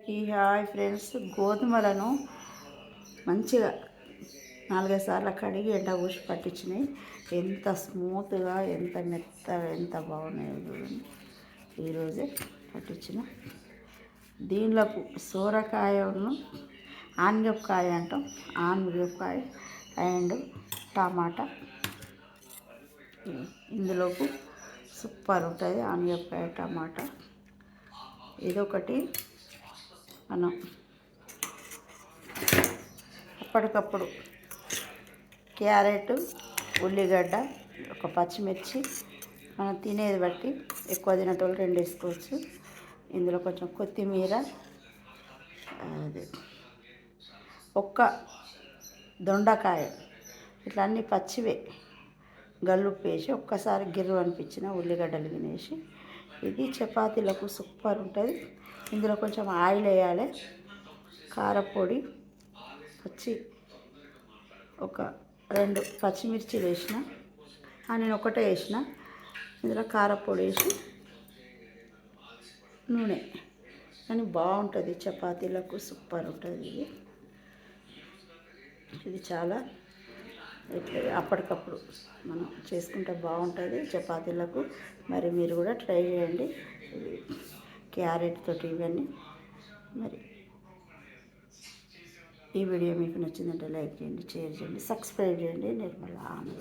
అందరికీ hi friends. గోధుమలను మంచిగా 4-5 సార్లు కడిగి ఎండబోసి పట్టించినాయి. ఎంత స్మూత్గా, ఎంత మెత్తగా, ఎంత బాగున్నాయో చూడండి. ఈరోజే పట్టించిన దీనిలోకి సోరకాయను ఆనగకాయ అంటాం, ఆనగకాయ అండ్ టమాటా. ఇందులోకి సూపర్ ఉంటుంది ఆనగకాయ టమాటా. ఇదొకటి మనం అప్పటికప్పుడు క్యారెట్, ఉల్లిగడ్డ, ఒక పచ్చిమిర్చి మనం తినేది బట్టి, ఎక్కువ తినేటోళ్ళు 2 వేసుకోవచ్చు. ఇందులో కొంచెం కొత్తిమీర, అది ఒక్క దొండకాయ, ఇట్లా అన్నీ పచ్చివే గల్లుప్పు వేసి ఒక్కసారి గిర్రు అనిపించిన ఉల్లిగడ్డలు తినేసి. ఇది చపాతీలకు సూపర్ ఉంటుంది. ఇందులో కొంచెం ఆయిల్ వేయాలి, కారపొడి, ఒక 2 పచ్చిమిర్చి వేసిన, నేను ఒకటే వేసిన. ఇందులో కారపొడి వేసి నూనె, కానీ బాగుంటుంది చపాతీలకు, సూపర్ ఉంటుంది. ఇది చాలా అప్పటికప్పుడు మనం చేసుకుంటే బాగుంటుంది చపాతీలకు. మరి మీరు కూడా ట్రై చేయండి. క్యారెట్ తోటి ఇవన్నీ. మరి ఈ వీడియో మీకు నచ్చిందంటే లైక్ చేయండి, షేర్ చేయండి, సబ్స్క్రైబ్ చేయండి. నిర్మల ఆమె.